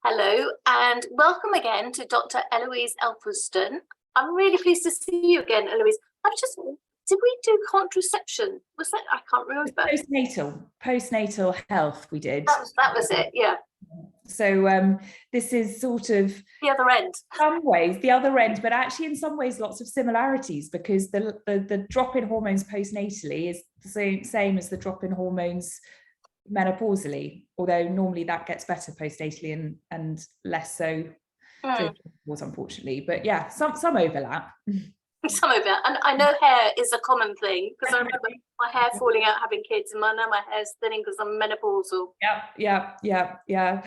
Hello and welcome again to Dr Eloise Elphinstone. I'm really pleased to see you again, Eloise. Did we do contraception? Was that, I can't remember. Postnatal health we did. That was it, yeah. So this is sort of the other end. Some ways the other end, but actually in some ways lots of similarities, because the drop in hormones postnatally is the same as the drop in hormones menopausally, although normally that gets better postnatally and less so unfortunately. But yeah, some overlap. Some of it, and I know hair is a common thing, because I remember my hair falling out having kids, and now my hair's thinning because I'm menopausal. Yeah.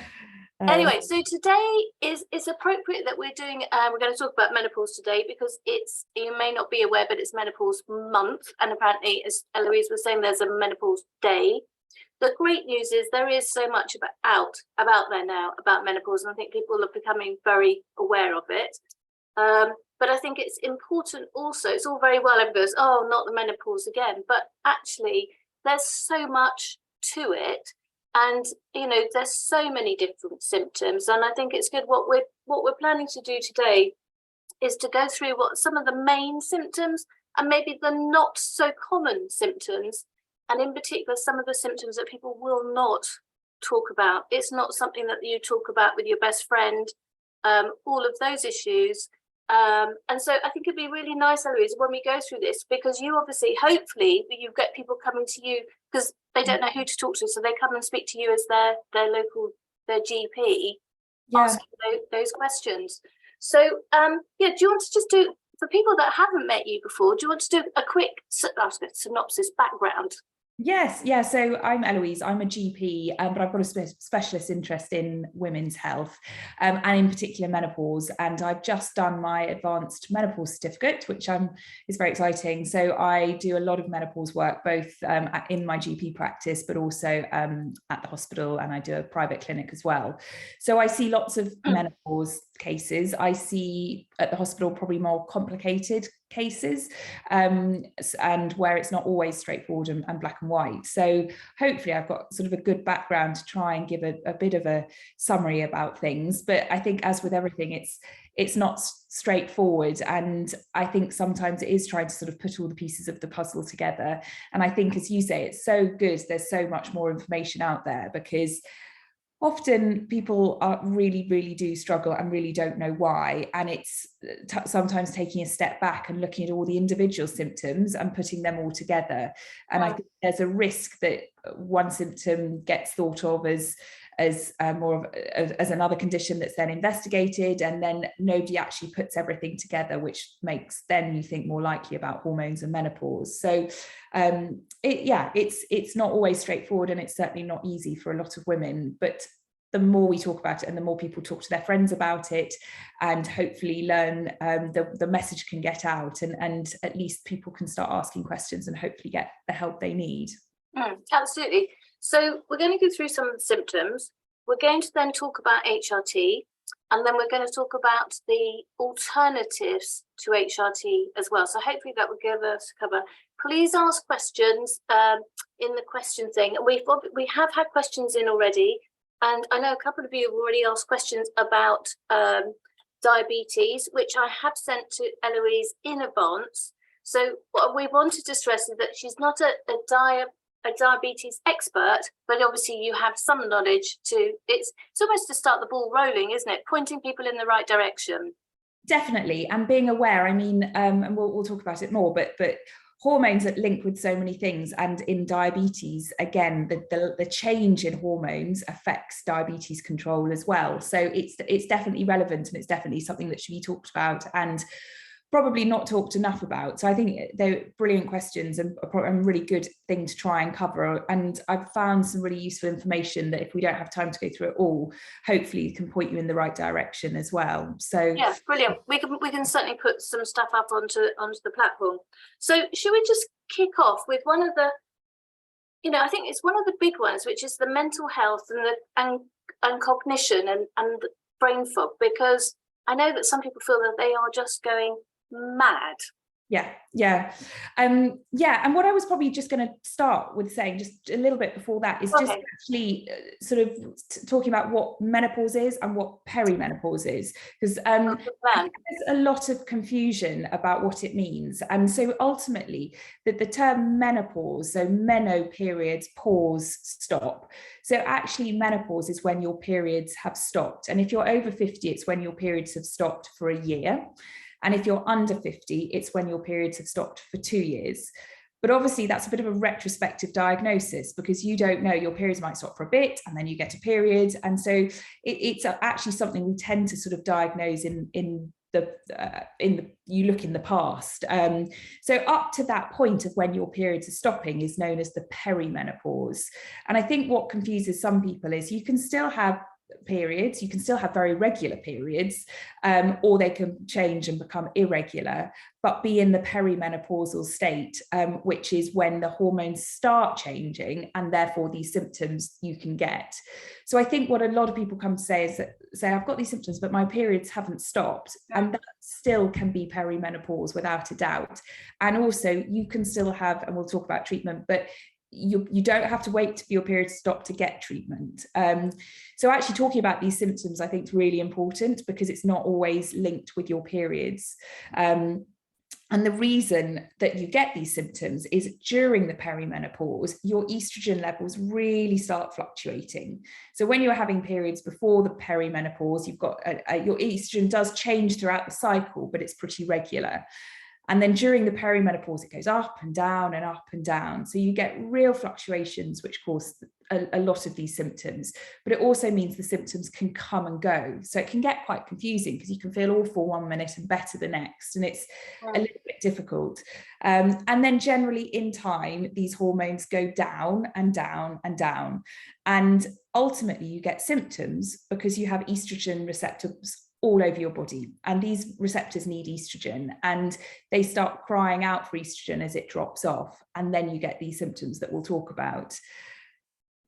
Anyway, so today is appropriate that we're doing. We're going to talk about menopause today because you may not be aware, but it's menopause month, and apparently, as Eloise was saying, there's a menopause day. The great news is there is so much about there now about menopause, and I think people are becoming very aware of it. But I think it's important also. It's all very well, everybody goes, "Oh, not the menopause again," but actually, there's so much to it. And there's so many different symptoms, and I think it's good. What we're planning to do today is to go through what some of the main symptoms and maybe the not so common symptoms, and in particular some of the symptoms that people will not talk about. It's not something that you talk about with your best friend. All of those issues, and so I think it'd be really nice, Eloise, when we go through this, because you obviously, hopefully, you get people coming to you because they don't know who to talk to, so they come and speak to you as their local, their GP, asking those questions. So do you want to just do, for people that haven't met you before, do you want to do a quick synopsis background? Yes, yeah. So I'm Eloise. I'm a GP, but I've got a specialist interest in women's health, and in particular menopause. And I've just done my advanced menopause certificate, which is very exciting. So I do a lot of menopause work, both in my GP practice, but also at the hospital, and I do a private clinic as well. So I see lots of menopause cases. I see at the hospital probably more complicated cases, and where it's not always straightforward and black and white. So hopefully I've got sort of a good background to try and give a bit of a summary about things. But I think, as with everything, it's not straightforward, and I think sometimes it is trying to sort of put all the pieces of the puzzle together. And I think, as you say, it's so good there's so much more information out there, because often people really do struggle and really don't know why, and it's sometimes taking a step back and looking at all the individual symptoms and putting them all together. And I think there's a risk that one symptom gets thought of as more of as another condition that's then investigated, and then nobody actually puts everything together, which makes then you think more likely about hormones and menopause. So it's not always straightforward, and it's certainly not easy for a lot of women. But the more we talk about it, and the more people talk to their friends about it, and hopefully learn, the message can get out, and at least people can start asking questions and hopefully get the help they need. Absolutely. So we're going to go through some of the symptoms. We're going to then talk about HRT, and then we're going to talk about the alternatives to HRT as well. So hopefully that will give us cover. Please ask questions in the question thing. We have had questions in already, and I know a couple of you have already asked questions about diabetes, which I have sent to Eloise in advance. So what we wanted to stress is that she's not a diabetes expert, but obviously you have some knowledge to, it's almost to start the ball rolling, isn't it? Pointing people in the right direction. Definitely, and being aware. I mean, and we'll talk about it more, but hormones are linked with so many things, and in diabetes, again, the change in hormones affects diabetes control as well. So it's definitely relevant, and it's definitely something that should be talked about, and probably not talked enough about. So I think they're brilliant questions, and a really good thing to try and cover. And I've found some really useful information that, if we don't have time to go through it all, hopefully can point you in the right direction as well. So yeah, brilliant. We can certainly put some stuff up onto the platform. So should we just kick off with one of the, I think it's one of the big ones, which is the mental health and cognition and brain fog, because I know that some people feel that they are just going mad. Yeah. And what I was probably just going to start with saying just a little bit before that is just actually sort of talking about what menopause is and what perimenopause is, because there's a lot of confusion about what it means. And so ultimately the term menopause, so meno, periods, pause, stop. So actually menopause is when your periods have stopped. And if you're over 50, it's when your periods have stopped for a year. And if you're under 50, it's when your periods have stopped for 2 years. But obviously that's a bit of a retrospective diagnosis, because you don't know, your periods might stop for a bit and then you get a period. And so it's actually something we tend to sort of diagnose you look in the past. So up to that point of when your periods are stopping is known as the perimenopause. And I think what confuses some people is you can still have periods, you can still have very regular periods, or they can change and become irregular, but be in the perimenopausal state, which is when the hormones start changing, and therefore these symptoms you can get. So I think what a lot of people come to say is that I've got these symptoms, but my periods haven't stopped, and that still can be perimenopause without a doubt. And also you can still have, and we'll talk about treatment, but you don't have to wait for your period to stop to get treatment. So actually talking about these symptoms, I think, is really important, because it's not always linked with your periods. And the reason that you get these symptoms is during the perimenopause, your estrogen levels really start fluctuating. So when you're having periods before the perimenopause, you've got your estrogen does change throughout the cycle, but it's pretty regular. And then during the perimenopause, it goes up and down and up and down. So you get real fluctuations, which cause a lot of these symptoms. But it also means the symptoms can come and go. So it can get quite confusing, because you can feel awful one minute and better the next. And it's a little bit difficult. And then generally in time, these hormones go down and down and down. And ultimately you get symptoms because you have estrogen receptors all over your body, and these receptors need estrogen, and they start crying out for estrogen as it drops off, and then you get these symptoms that we'll talk about.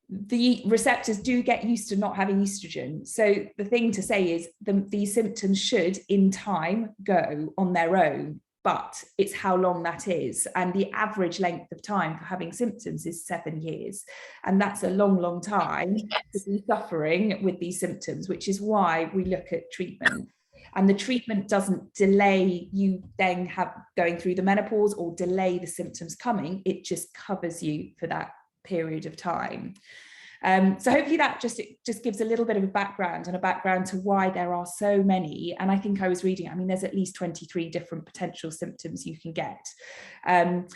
The receptors do get used to not having estrogen, so the thing to say is these symptoms should in time go on their own, but it's how long that is. And the average length of time for having symptoms is 7 years. And that's a long, long time to be suffering with these symptoms, which is why we look at treatment. And the treatment doesn't delay you then going through the menopause or delay the symptoms coming. It just covers you for that period of time. So hopefully that just gives a little bit of a background to why there are so many. And I think I was reading, I mean, there's at least 23 different potential symptoms you can get. And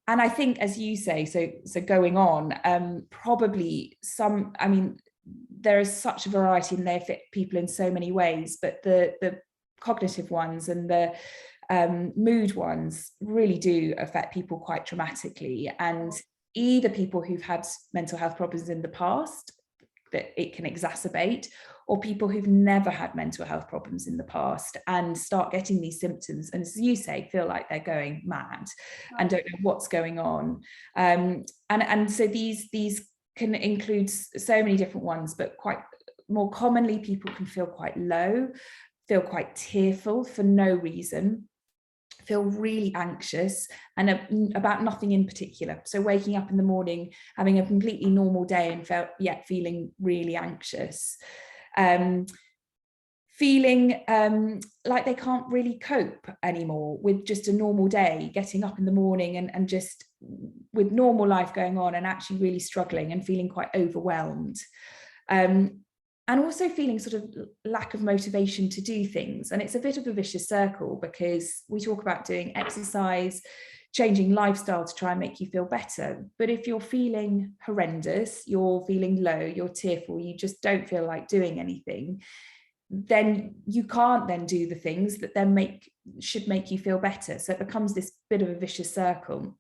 I think, as you say, so going on, probably some, I mean, there is such a variety and they affect people in so many ways, but the cognitive ones and the mood ones really do affect people quite dramatically. And either people who've had mental health problems in the past that it can exacerbate, or people who've never had mental health problems in the past and start getting these symptoms, and as you say, feel like they're going mad and don't know what's going on. And so these can include so many different ones, but quite more commonly people can feel quite low, feel quite tearful for no reason, feel really anxious and about nothing in particular. So waking up in the morning, having a completely normal day and yet feeling really anxious. Feeling like they can't really cope anymore with just a normal day, getting up in the morning and just with normal life going on and actually really struggling and feeling quite overwhelmed. And also feeling sort of lack of motivation to do things. And it's a bit of a vicious circle, because we talk about doing exercise, changing lifestyle to try and make you feel better. But if you're feeling horrendous, you're feeling low, you're tearful, you just don't feel like doing anything, then you can't then do the things that then should make you feel better. So it becomes this bit of a vicious circle.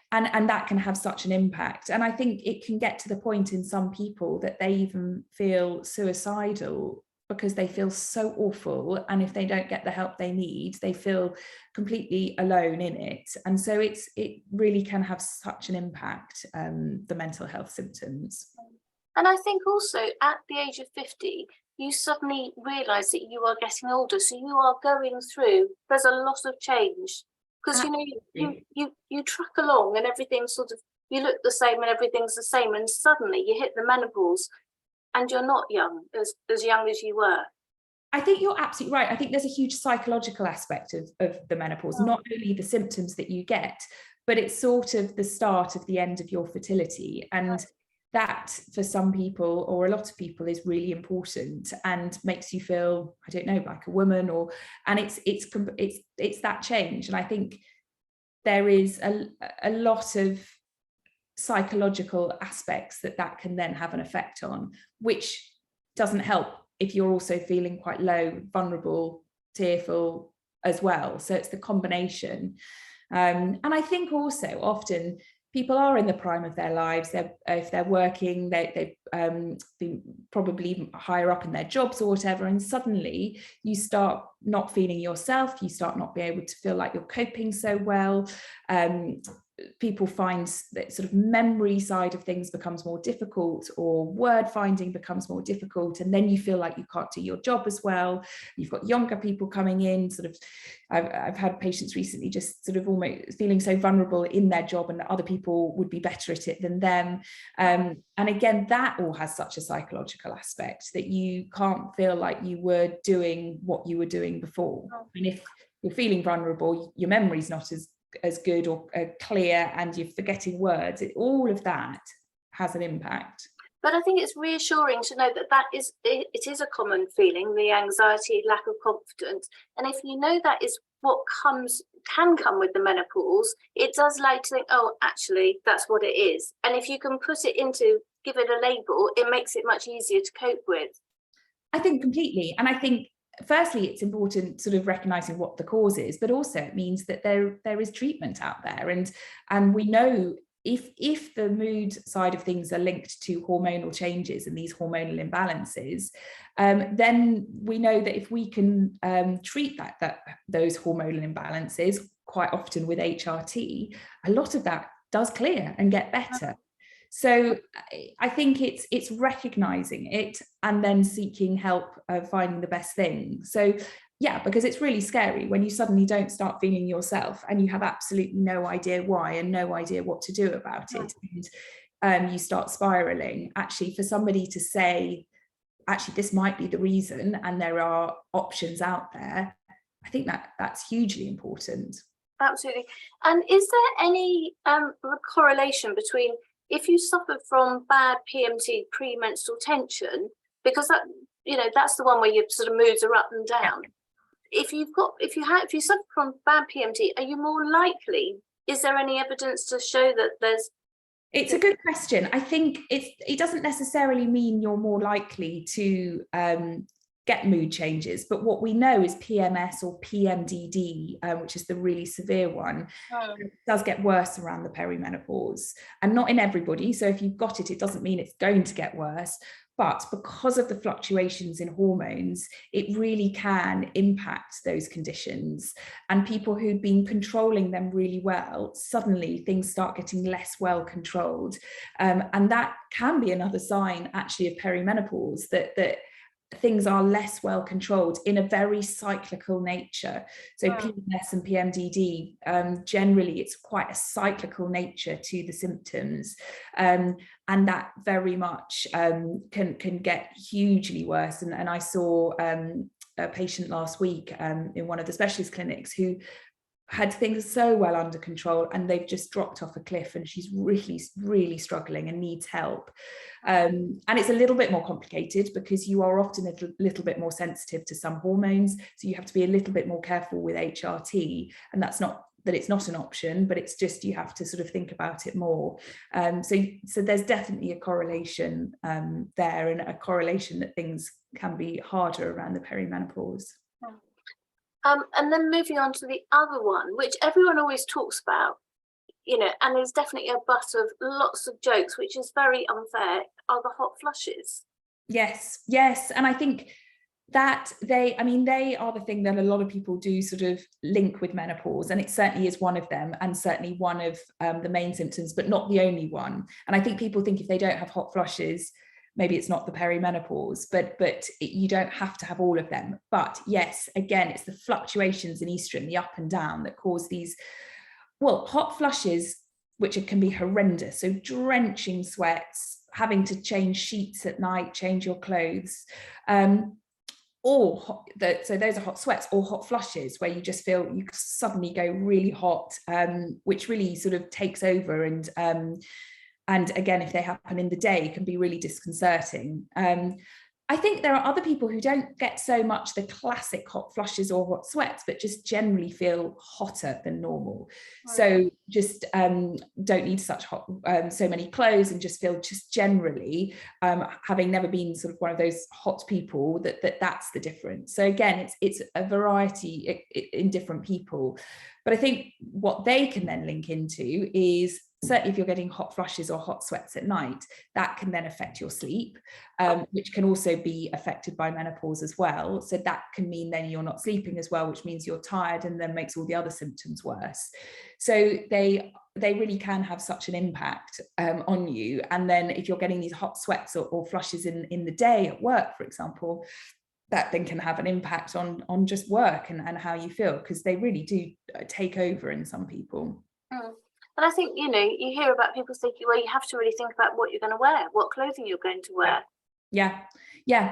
And that can have such an impact. And I think it can get to the point in some people that they even feel suicidal because they feel so awful. And if they don't get the help they need, they feel completely alone in it. And so it really can have such an impact, the mental health symptoms. And I think also at the age of 50, you suddenly realise that you are getting older. So you are going through, there's a lot of change. Because, you know, you truck along and everything's sort of, you look the same and everything's the same. And suddenly you hit the menopause and you're not young as young as you were. I think you're absolutely right. I think there's a huge psychological aspect of the menopause, not only the symptoms that you get, but it's sort of the start of the end of your fertility. And that for some people, or a lot of people, is really important and makes you feel, I don't know, like a woman, and it's that change. And I think there is a lot of psychological aspects that can then have an effect on, which doesn't help if you're also feeling quite low, vulnerable, tearful as well. So it's the combination. And I think also often people are in the prime of their lives. If they're working, they've been probably higher up in their jobs or whatever, and suddenly you start not feeling yourself, you start not being able to feel like you're coping so well. People find that sort of memory side of things becomes more difficult, or word finding becomes more difficult, and then you feel like you can't do your job as well. You've got younger people coming in, sort of, I've had patients recently just sort of almost feeling so vulnerable in their job and that other people would be better at it than them. And again, that all has such a psychological aspect that you can't feel like you were doing what you were doing before. And if you're feeling vulnerable, your memory's not as good or clear, and you're forgetting words. All of that has an impact. But I think it's reassuring to know that it is a common feeling, the anxiety, lack of confidence. And if you know that is what can come with the menopause, it does allow you to think, oh, actually, that's what it is. And if you can give it a label, it makes it much easier to cope with. I think completely. And I think firstly, it's important sort of recognizing what the cause is, but also it means that there is treatment out there. And we know if the mood side of things are linked to hormonal changes and these hormonal imbalances, then we know that if we can treat those hormonal imbalances, quite often with HRT, a lot of that does clear and get better. So I think it's recognizing it and then seeking help, finding the best thing. So yeah, because it's really scary when you suddenly don't start feeling yourself and you have absolutely no idea why and no idea what to do about it. And you start spiraling. Actually, for somebody to say, actually, this might be the reason and there are options out there, I think that's hugely important. Absolutely. And is there any correlation between if you suffer from bad PMT, premenstrual tension, because that's the one where your sort of moods are up and down. If you suffer from bad PMT, are you more likely? Is there any evidence to show that there's? It's a good question. I think it doesn't necessarily mean you're more likely to get mood changes, but what we know is PMS or PMDD, which is the really severe one, does get worse around the perimenopause, and not in everybody. So if you've got it, it doesn't mean it's going to get worse, but because of the fluctuations in hormones, it really can impact those conditions. And people who've been controlling them really well, suddenly things start getting less well controlled, and that can be another sign actually of perimenopause, that things are less well controlled in a very cyclical nature. So PMS and PMDD, generally it's quite a cyclical nature to the symptoms, and that very much can get hugely worse. And I saw a patient last week in one of the specialist clinics who had things so well under control and they've just dropped off a cliff, and she's really, really struggling and needs help. And it's a little bit more complicated because you are often a little bit more sensitive to some hormones. So you have to be a little bit more careful with HRT, and that's not that it's not an option, but it's just you have to sort of think about it more. So there's definitely a correlation there, and a correlation that things can be harder around the perimenopause. And then moving on to the other one, which everyone always talks about, and there's definitely a butt of lots of jokes, which is very unfair, are the hot flushes. Yes. And I think that they are the thing that a lot of people do sort of link with menopause, and it certainly is one of them, and certainly one of the main symptoms, but not the only one. And I think people think if they don't have hot flushes, maybe it's not the perimenopause, but you don't have to have all of them. But yes, again, it's the fluctuations in estrogen, the up and down, that cause these, well, hot flushes, which can be horrendous. So drenching sweats, having to change sheets at night, change your clothes, so those are hot sweats, or hot flushes where you just feel you suddenly go really hot, which really sort of takes over, and again, if they happen in the day, can be really disconcerting. I think there are other people who don't get so much the classic hot flushes or hot sweats, but just generally feel hotter than normal. Right. So just don't need such hot, so many clothes, and just feel just generally, having never been sort of one of those hot people, that's the difference. So again, it's a variety in different people. But I think what they can then link into is, certainly if you're getting hot flushes or hot sweats at night, that can then affect your sleep, which can also be affected by menopause as well. So that can mean then you're not sleeping as well, which means you're tired, and then makes all the other symptoms worse. So they really can have such an impact on you. And then if you're getting these hot sweats or flushes in the day at work, for example, that then can have an impact on just work and how you feel, because they really do take over in some people. And I think, you hear about people thinking, well, you have to really think about what you're going to wear, what clothing you're going to wear. Yeah,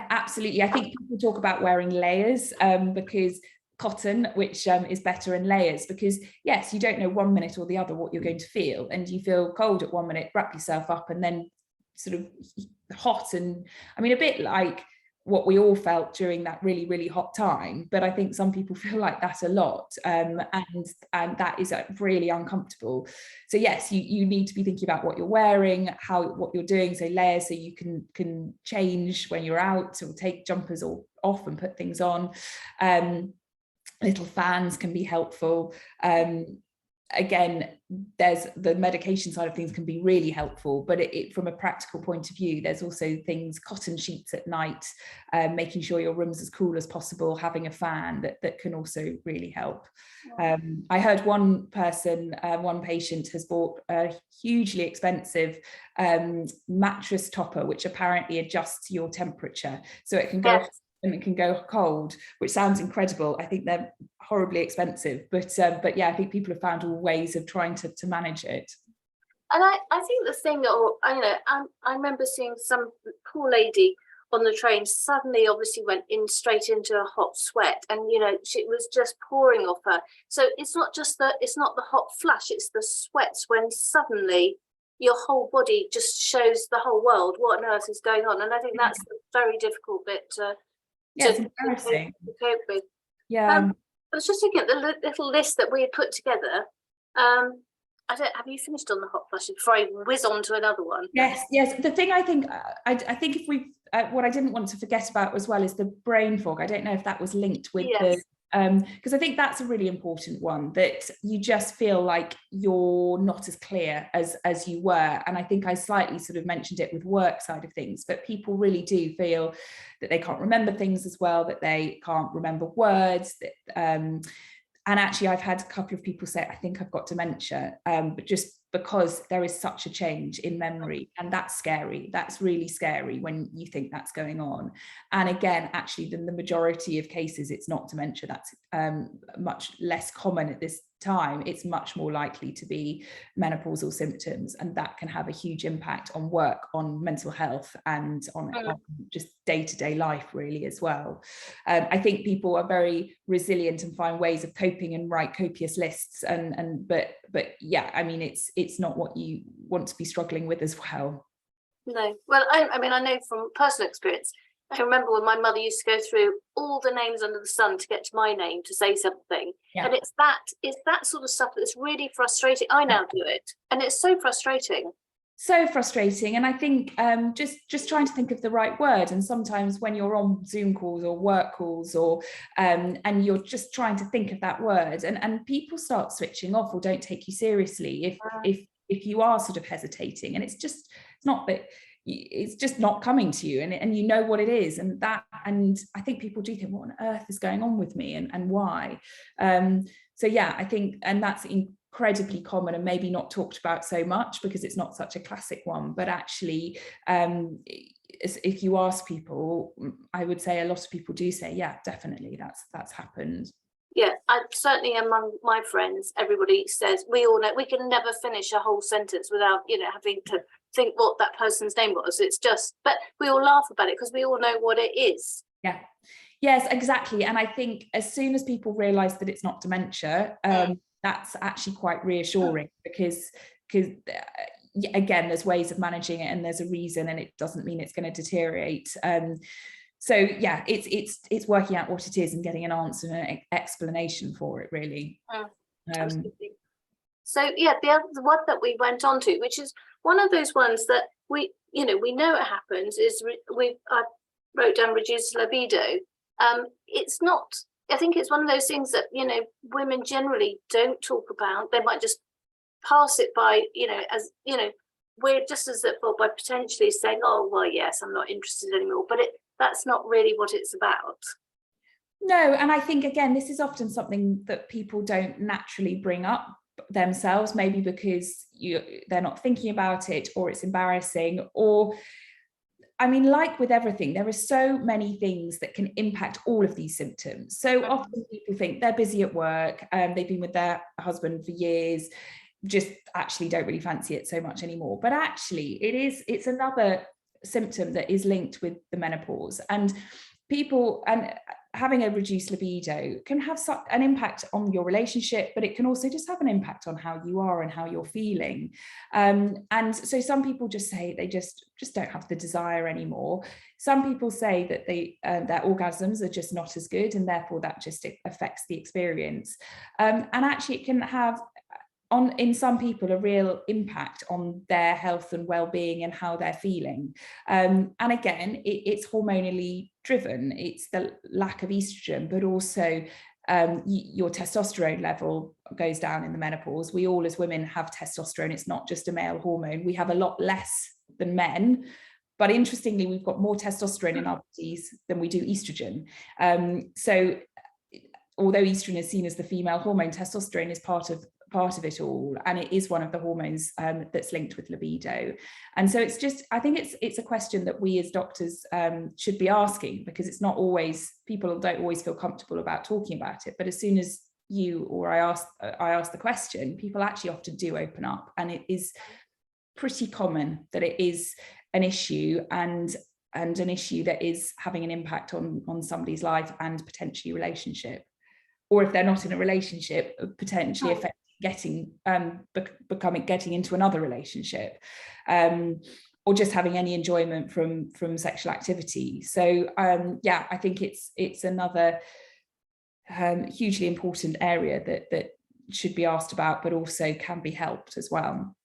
absolutely. I think people talk about wearing layers, because cotton, which is better in layers, because yes, you don't know one minute or the other what you're going to feel, and you feel cold at one minute, wrap yourself up, and then sort of hot, and I mean, a bit like what we all felt during that really, really hot time. But I think some people feel like that a lot, and that is really uncomfortable. So yes, you need to be thinking about what you're wearing, what you're doing, so layers, so you can change when you're out, or take jumpers off and put things on. Little fans can be helpful. Again, there's the medication side of things can be really helpful, but from a practical point of view, there's also things, cotton sheets at night, making sure your room's as cool as possible, having a fan, that can also really help. I heard one patient has bought a hugely expensive mattress topper, which apparently adjusts your temperature, so it can go hot and it can go cold, which sounds incredible. I think they're horribly expensive, but yeah, I think people have found all ways of trying to manage it. And I think the thing that, I remember seeing some poor lady on the train suddenly obviously went straight into a hot sweat, and she was just pouring off her. So it's not the hot flush, it's the sweats when suddenly your whole body just shows the whole world what on earth is going on. And I think that's the very difficult bit it's embarrassing to cope with. I was just looking at the little list that we had put together. Have you finished on the hot flushes before I whiz on to another one? Yes. The thing I think if we what I didn't want to forget about as well is the brain fog. I don't know if that was linked with the because I think that's a really important one, that you just feel like you're not as clear as you were. And I think I slightly sort of mentioned it with work side of things, but people really do feel that they can't remember things as well, that they can't remember words, and actually I've had a couple of people say, I think I've got dementia, but just because there is such a change in memory, and that's scary. That's really scary when you think that's going on. And again, actually, in the majority of cases, it's not dementia. That's much less common at this time. It's much more likely to be menopausal symptoms, and that can have a huge impact on work, on mental health, and on just day-to-day life really as well. I think people are very resilient and find ways of coping and write copious lists, but yeah, I mean, it's not what you want to be struggling with as well. No, well, I mean, I know from personal experience, I remember when my mother used to go through all the names under the sun to get to my name to say something. And it's that sort of stuff that's really frustrating. I now do it, and it's so frustrating. So frustrating. And I think just trying to think of the right word, and sometimes when you're on Zoom calls or work calls, or and you're just trying to think of that word, and people start switching off or don't take you seriously if you are sort of hesitating, and it's not that it's just not coming to you, and you know what it is, and I think people do think, what on earth is going on with me, and why? So yeah, I think, and that's incredibly common and maybe not talked about so much because it's not such a classic one, but actually if you ask people, I would say a lot of people do say, yeah, definitely that's happened. Yeah, certainly among my friends, everybody says, we all know we can never finish a whole sentence without, you know, having to think what that person's name was. It's just, but we all laugh about it because we all know what it is. Yeah. Yes, exactly. And I think as soon as people realize that it's not dementia, that's actually quite reassuring, because again, there's ways of managing it and there's a reason, and it doesn't mean it's going to deteriorate. So yeah, it's working out what it is and getting an answer and an explanation for it, really. So yeah, the one that we went on to, which is one of those ones that we know it happens, is I wrote down reduced libido. It's not, I think it's one of those things that, you know, women generally don't talk about. They might just pass it by, you know, as, you know, we're just as at fault by potentially saying, oh, well, yes, I'm not interested anymore. But that's not really what it's about. No, and I think, again, this is often something that people don't naturally bring up themselves, maybe because they're not thinking about it, or it's embarrassing, or, I mean, like with everything, there are so many things that can impact all of these symptoms. So often people think they're busy at work, they've been with their husband for years, just actually don't really fancy it so much anymore. But actually it's another symptom that is linked with the menopause, and having a reduced libido can have an impact on your relationship, but it can also just have an impact on how you are and how you're feeling. And so some people just say they just don't have the desire anymore. Some people say that their orgasms are just not as good, and therefore that just affects the experience. And actually it can have, in some people, a real impact on their health and well-being and how they're feeling. And again, it's hormonally driven. It's the lack of estrogen, but also your testosterone level goes down in the menopause. We all, as women, have testosterone. It's not just a male hormone. We have a lot less than men, but interestingly, we've got more testosterone in our bodies than we do estrogen. So although estrogen is seen as the female hormone, testosterone is part of it all, and it is one of the hormones that's linked with libido. And so it's just, I think it's a question that we as doctors should be asking, because it's not always, people don't always feel comfortable about talking about it, but as soon as you or I ask the question, people actually often do open up, and it is pretty common that it is an issue, and an issue that is having an impact on somebody's life and potentially relationship, or if they're not in a relationship, potentially affecting getting into another relationship, or just having any enjoyment from sexual activity. So yeah, I think it's another hugely important area that should be asked about, but also can be helped as well.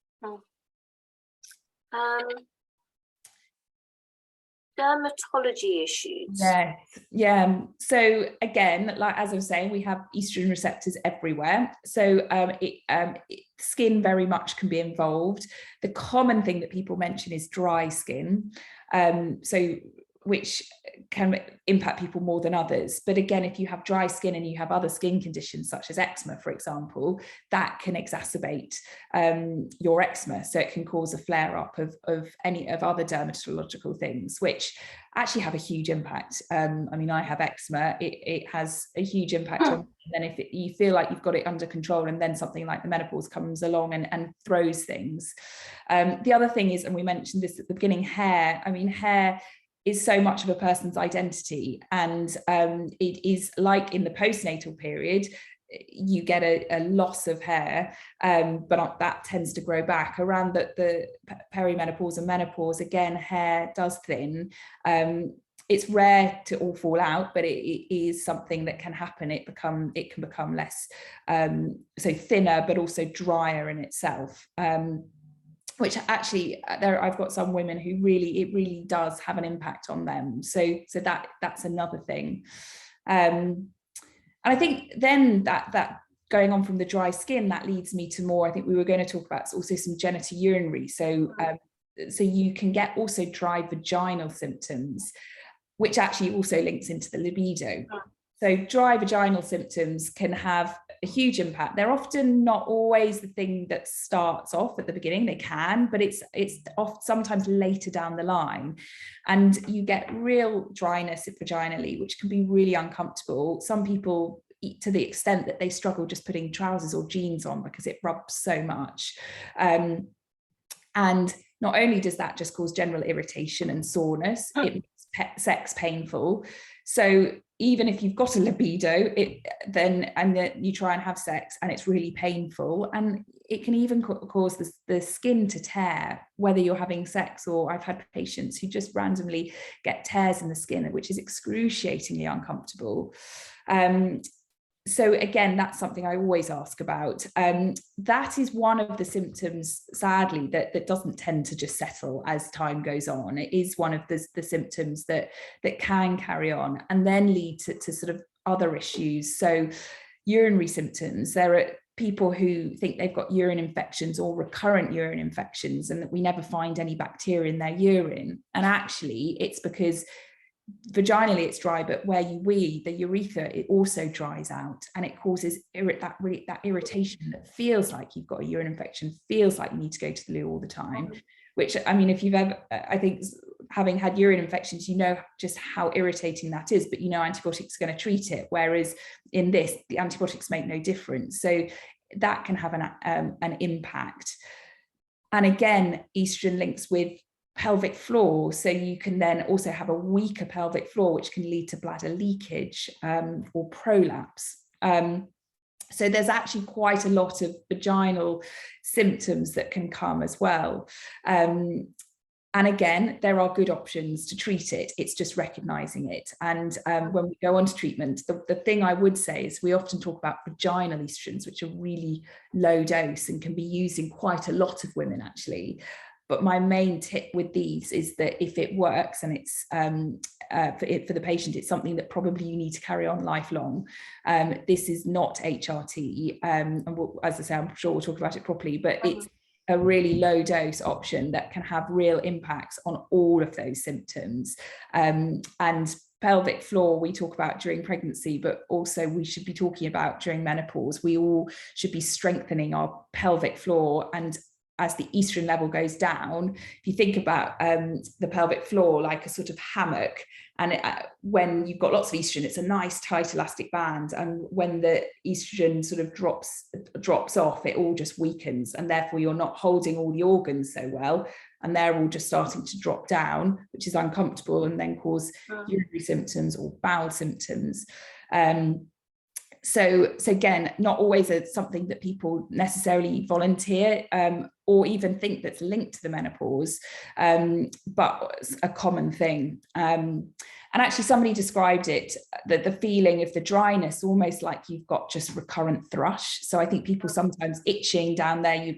Dermatology issues. Yes, yeah. So again, like as I was saying, we have estrogen receptors everywhere. So skin very much can be involved. The common thing that people mention is dry skin, which can impact people more than others. But again, if you have dry skin and you have other skin conditions such as eczema, for example, that can exacerbate your eczema. So it can cause a flare-up of any of other dermatological things, which actually have a huge impact. I mean, I have eczema. It has a huge impact on, and if you feel like you've got it under control, and then something like the menopause comes along and throws things. The other thing is, and we mentioned this at the beginning, hair. I mean, hair is so much of a person's identity, and it is like in the postnatal period, you get a loss of hair, but that tends to grow back around the perimenopause and menopause. Again, hair does thin. It's rare to all fall out, but it is something that can happen. It can become less so thinner, but also drier in itself. Which actually I've got some women who it really does have an impact on them. So that's another thing. And I think then that going on from the dry skin, that leads me to more, I think we were going to talk about also some genitourinary. So you can get also dry vaginal symptoms, which actually also links into the libido. So dry vaginal symptoms can have a huge impact. They're often not always the thing that starts off at the beginning. They can, but it's often sometimes later down the line, and you get real dryness vaginally, which can be really uncomfortable. Some people, to the extent that they struggle just putting trousers or jeans on because it rubs so much. And not only does that just cause general irritation and soreness, it makes sex painful. So even if you've got a libido, then you try and have sex and it's really painful, and it can even cause the skin to tear, whether you're having sex, or I've had patients who just randomly get tears in the skin, which is excruciatingly uncomfortable. So again, that's something I always ask about. That is one of the symptoms, sadly, that doesn't tend to just settle as time goes on. It is one of the symptoms that can carry on and then lead to sort of other issues. So urinary symptoms, there are people who think they've got urine infections or recurrent urine infections, and that we never find any bacteria in their urine. And actually, it's because vaginally it's dry, but where you wee, the urethra, it also dries out, and it causes that irritation that feels like you've got a urine infection, feels like you need to go to the loo all the time. Which, I mean, if you've ever, I think, having had urine infections, you know just how irritating that is, but you know antibiotics are going to treat it, whereas in this, the antibiotics make no difference. So that can have an impact. And again, estrogen links with pelvic floor, so you can then also have a weaker pelvic floor, which can lead to bladder leakage or prolapse. So there's actually quite a lot of vaginal symptoms that can come as well. And again, there are good options to treat it. It's just recognizing it. And when we go on to treatment, the thing I would say is we often talk about vaginal estrogens, which are really low dose and can be used in quite a lot of women, actually. But my main tip with these is that if it works and it's for the patient, it's something that probably you need to carry on lifelong. This is not HRT. And as I say, I'm sure we'll talk about it properly, but it's a really low dose option that can have real impacts on all of those symptoms. And pelvic floor we talk about during pregnancy, but also we should be talking about during menopause. We all should be strengthening our pelvic floor, and as the estrogen level goes down, if you think about the pelvic floor like a sort of hammock, and when you've got lots of estrogen, it's a nice tight elastic band, and when the estrogen sort of drops off, it all just weakens, and therefore you're not holding all the organs so well, and they're all just starting to drop down, which is uncomfortable and then cause urinary symptoms or bowel symptoms. So again, not always something that people necessarily volunteer or even think that's linked to the menopause, but a common thing. And actually somebody described it, that the feeling of the dryness, almost like you've got just recurrent thrush. So I think people sometimes itching down there, you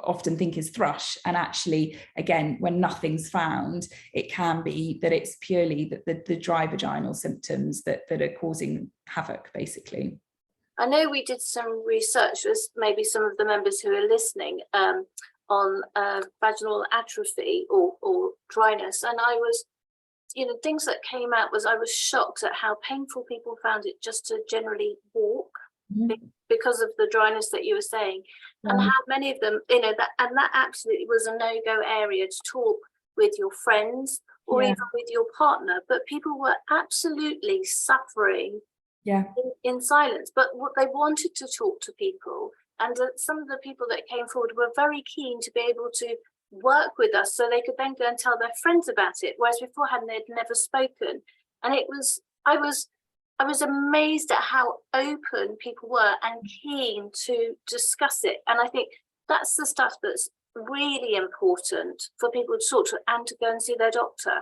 often think is thrush. And actually, again, when nothing's found, it can be that it's purely the dry vaginal symptoms that are causing havoc, basically. I know we did some research with maybe some of the members who are listening on vaginal atrophy or dryness. And I was, things that came out was I was shocked at how painful people found it just to generally walk because of the dryness that you were saying, and how many of them, that absolutely was a no-go area to talk with your friends or even with your partner. But people were absolutely suffering in silence, but what they wanted to talk to people, and some of the people that came forward were very keen to be able to work with us so they could then go and tell their friends about it, whereas beforehand they'd never spoken. And I was amazed at how open people were and keen to discuss it. And I think that's the stuff that's really important for people to talk to and to go and see their doctor.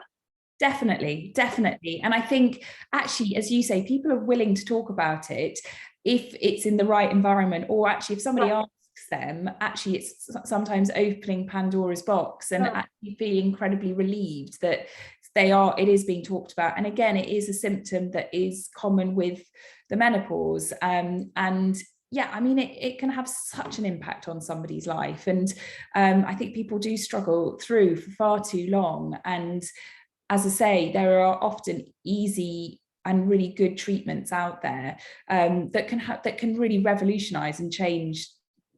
Definitely. And I think actually, as you say, people are willing to talk about it if it's in the right environment, or actually if somebody asks them, actually it's sometimes opening Pandora's box and actually feeling incredibly relieved that it is being talked about. And again, it is a symptom that is common with the menopause. And yeah, I mean, it can have such an impact on somebody's life. And I think people do struggle through for far too long. And as I say, there are often easy and really good treatments out there that can really revolutionize and change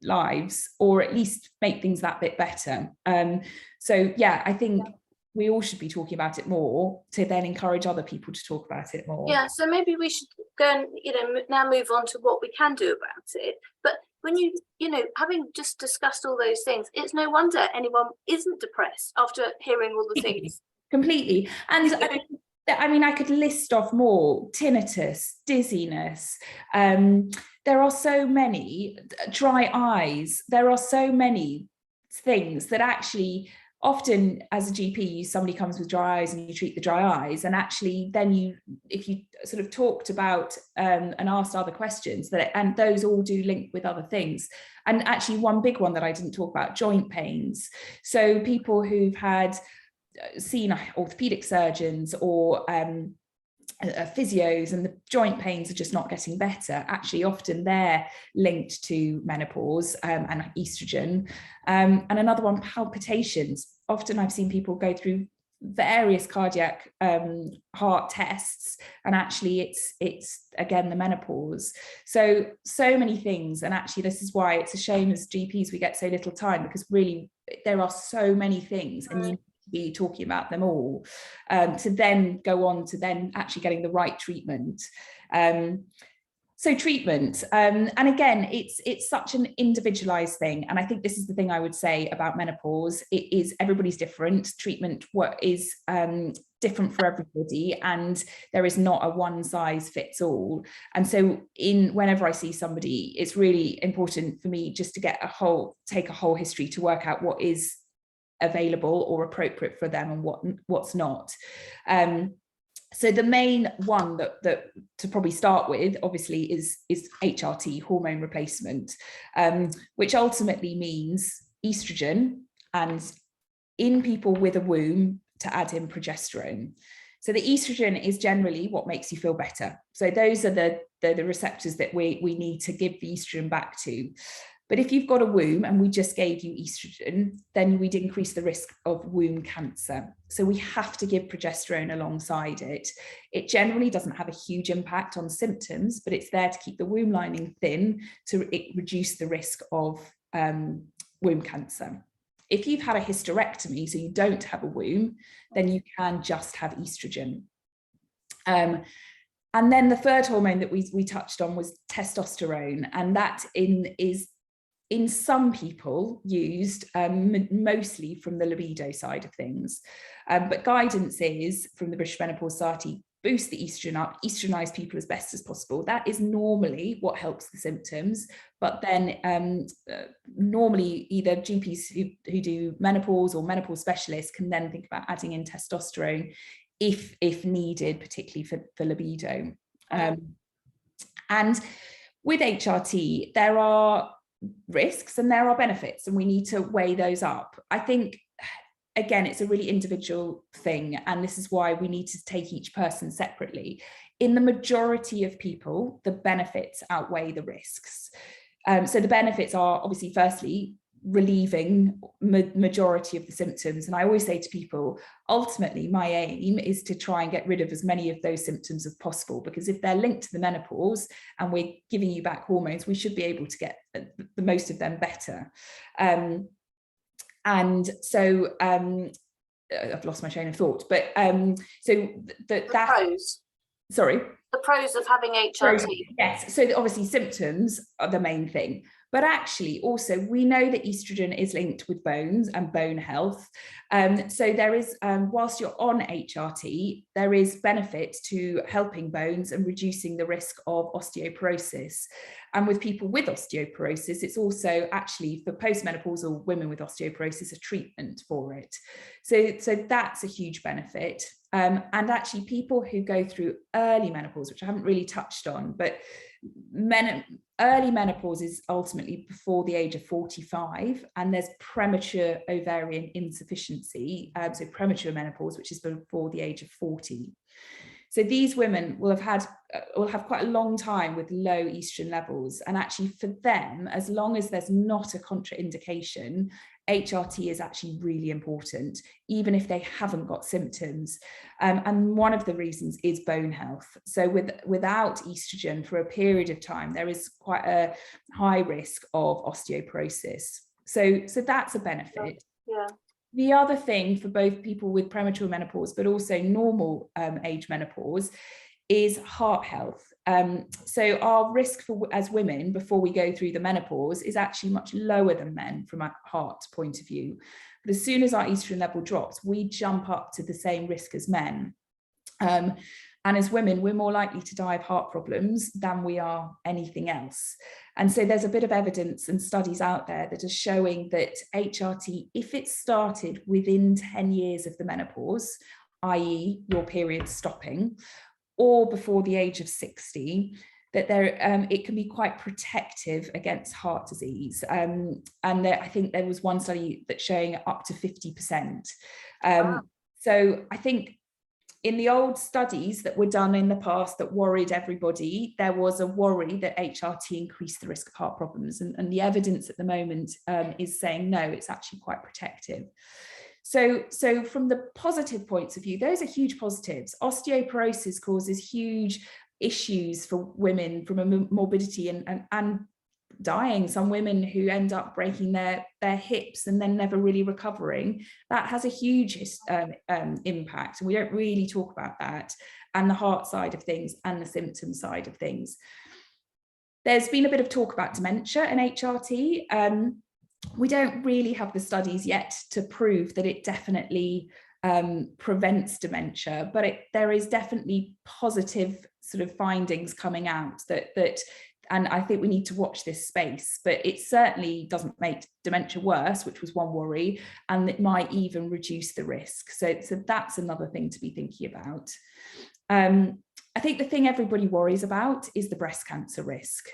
lives, or at least make things that bit better. So yeah, I think we all should be talking about it more to then encourage other people to talk about it more. Yeah, so maybe we should go and, now move on to what we can do about it. But when having just discussed all those things, it's no wonder anyone isn't depressed after hearing all the things. Completely. And I mean, I could list off more: tinnitus, dizziness. There are so many, dry eyes. There are so many things that actually, often as a GP, somebody comes with dry eyes and you treat the dry eyes, and actually then if you sort of talked about and asked other questions, and those all do link with other things. And actually one big one that I didn't talk about, joint pains. So people who've seen orthopedic surgeons or physios, and the joint pains are just not getting better. Actually, often they're linked to menopause and estrogen. And another one, palpitations. Often I've seen people go through various cardiac heart tests, and actually it's again the menopause. So many things, and actually this is why it's a shame as GPs we get so little time, because really there are so many things, and you be talking about them all to then go on to then actually getting the right treatment. So treatment, and again, it's such an individualized thing, and I think this is the thing I would say about menopause. It is, everybody's different. Treatment is different for everybody, and there is not a one size fits all. And so whenever I see somebody, it's really important for me just to take a whole history to work out what is available or appropriate for them and what's not. So the main one that to probably start with, obviously, is HRT, hormone replacement, which ultimately means estrogen, and in people with a womb to add in progesterone. So the estrogen is generally what makes you feel better. So those are the receptors that we need to give the estrogen back to. But if you've got a womb and we just gave you estrogen, then we'd increase the risk of womb cancer. So we have to give progesterone alongside it. It generally doesn't have a huge impact on symptoms, but it's there to keep the womb lining thin to reduce the risk of womb cancer. If you've had a hysterectomy, so you don't have a womb, then you can just have estrogen. And then the third hormone that we touched on was testosterone, and that is in some people used mostly from the libido side of things. But guidance is, from the British Menopause Society, boost the estrogen up, estrogenize people as best as possible. That is normally what helps the symptoms. But then normally either GPs who do menopause or menopause specialists can then think about adding in testosterone if needed, particularly for libido. And with HRT, there are risks and there are benefits, and we need to weigh those up. I think, again, it's a really individual thing, and this is why we need to take each person separately. In the majority of people, the benefits outweigh the risks. So the benefits are obviously, firstly, relieving majority of the symptoms. And I always say to people, ultimately, my aim is to try and get rid of as many of those symptoms as possible, because if they're linked to the menopause and we're giving you back hormones, we should be able to get the most of them better. And so I've lost my train of thought, but so the pros. Sorry? The pros of having HRT. Yes, so obviously symptoms are the main thing. But actually, also, we know that estrogen is linked with bones and bone health. So there is, whilst you're on HRT, there is benefit to helping bones and reducing the risk of osteoporosis. And with people with osteoporosis, it's also actually, for postmenopausal women with osteoporosis, a treatment for it. So that's a huge benefit. And actually, people who go through early menopause, which I haven't really touched on, but early menopause is ultimately before the age of 45, and there's premature ovarian insufficiency, so premature menopause, which is before the age of 40. So these women will have quite a long time with low estrogen levels, and actually for them, as long as there's not a contraindication, HRT is actually really important, even if they haven't got symptoms. And one of the reasons is bone health. So without estrogen for a period of time, there is quite a high risk of osteoporosis. So that's a benefit. Yeah. The other thing for both people with premature menopause, but also normal age menopause, is heart health. So our risk as women before we go through the menopause is actually much lower than men from a heart point of view. But as soon as our estrogen level drops, we jump up to the same risk as men. And as women, we're more likely to die of heart problems than we are anything else. And so there's a bit of evidence and studies out there that are showing that HRT, if it started within 10 years of the menopause, i.e. your period stopping, or before the age of 60, that it can be quite protective against heart disease. And I think there was one study that's showing up to 50%. Wow. So I think in the old studies that were done in the past that worried everybody, there was a worry that HRT increased the risk of heart problems. And the evidence at the moment is saying, no, it's actually quite protective. So from the positive points of view, those are huge positives. Osteoporosis causes huge issues for women from a morbidity and dying. Some women who end up breaking their hips and then never really recovering. That has a huge impact, and we don't really talk about that, and the heart side of things and the symptom side of things. There's been a bit of talk about dementia and HRT. We don't really have the studies yet to prove that it definitely prevents dementia, but there is definitely positive sort of findings coming out that and I think we need to watch this space, but it certainly doesn't make dementia worse, which was one worry, and it might even reduce the risk. So that's another thing to be thinking about. I think the thing everybody worries about is the breast cancer risk.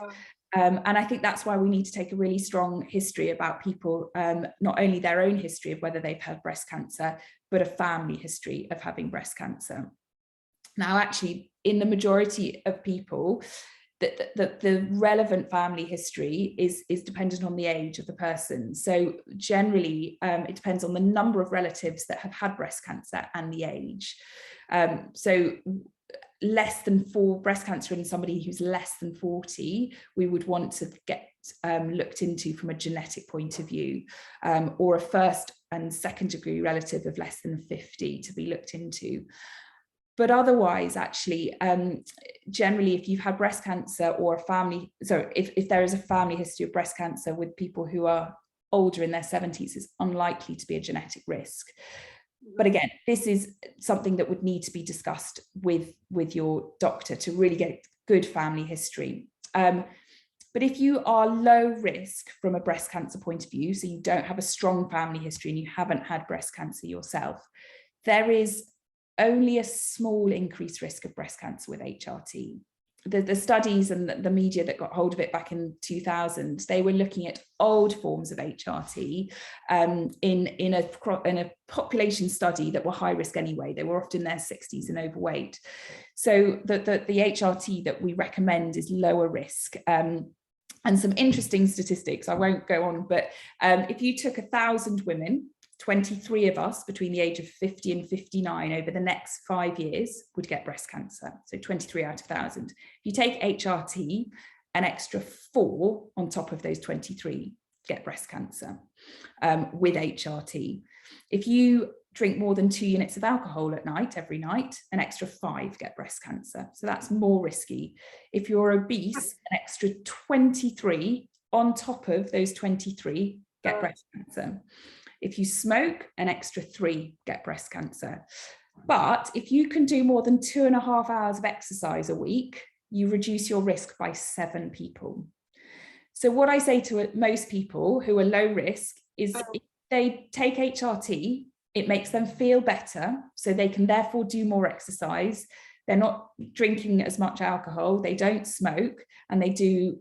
And I think that's why we need to take a really strong history about people, not only their own history of whether they've had breast cancer, but a family history of having breast cancer. Now, actually, in the majority of people, the relevant family history is dependent on the age of the person. So generally, it depends on the number of relatives that have had breast cancer and the age. So less than 4 breast cancer in somebody who's less than 40, we would want to get looked into from a genetic point of view, or a first and second degree relative of less than 50 to be looked into. But otherwise, actually, generally, if you've had breast cancer or a family, so if there is a family history of breast cancer with people who are older in their 70s, it's unlikely to be a genetic risk. But again, this is something that would need to be discussed with your doctor to really get good family history. But if you are low risk from a breast cancer point of view, so you don't have a strong family history and you haven't had breast cancer yourself, there is only a small increased risk of breast cancer with HRT. The studies and the media that got hold of it back in 2000, they were looking at old forms of HRT in a population study that were high risk anyway. They were often in their 60s and overweight. So the HRT that we recommend is lower risk. And some interesting statistics, I won't go on, but if you took 1,000 women, 23 of us between the age of 50 and 59 over the next 5 years would get breast cancer. So 23 out of 1,000. If you take HRT, an extra 4 on top of those 23 get breast cancer with HRT. If you drink more than 2 units of alcohol at night, every night, an extra 5 get breast cancer. So that's more risky. If you're obese, an extra 23 on top of those 23 get breast cancer. If you smoke, an extra 3 get breast cancer. But if you can do more than 2.5 hours of exercise a week, you reduce your risk by 7 people. So what I say to most people who are low risk is if they take HRT, it makes them feel better, so they can therefore do more exercise. They're not drinking as much alcohol, they don't smoke, and they do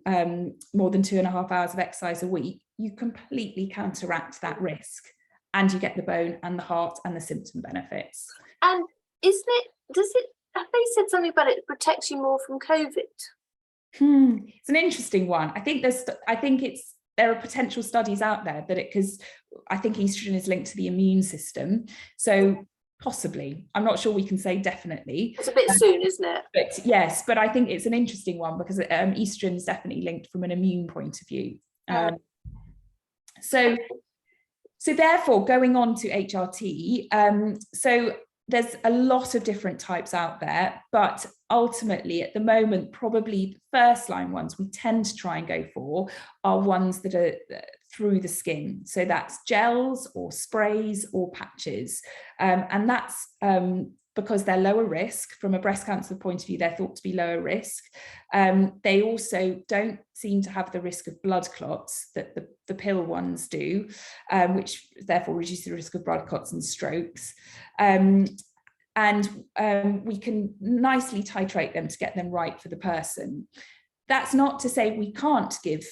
more than 2.5 hours of exercise a week. You completely counteract that risk, and you get the bone and the heart and the symptom benefits. And have they said something about it protects you more from COVID? It's an interesting one. I think it's there are potential studies out there that because I think estrogen is linked to the immune system. So possibly, I'm not sure we can say definitely. It's a bit soon, isn't it? But yes, but I think it's an interesting one because estrogen is definitely linked from an immune point of view. So therefore, going on to HRT, so there's a lot of different types out there, but ultimately at the moment, probably the first line ones we tend to try and go for are ones that are through the skin. So that's gels or sprays or patches. And that's because they're lower risk. From a breast cancer point of view, they're thought to be lower risk. They also don't seem to have the risk of blood clots that the pill ones do, which therefore reduces the risk of blood clots and strokes. And we can nicely titrate them to get them right for the person. That's not to say we can't give